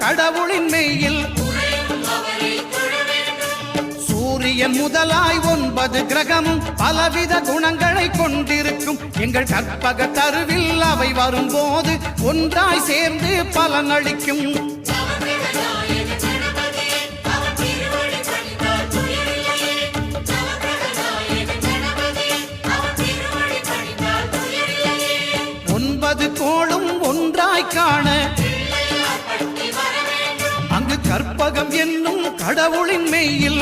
கடவுளின் மெய்யில் சூரியன் முதலாய் 9 கிரகமும் பலவித குணங்களை கொண்டிருக்கும் எங்கள் கற்பக தருவில் அவை வரும்போது ஒன்றாய் சேர்ந்து பலனளிக்கும். கோளும் ஒன்றாய் காண அங்கு கற்பகம் என்னும் கடவுளின் மெய்யில்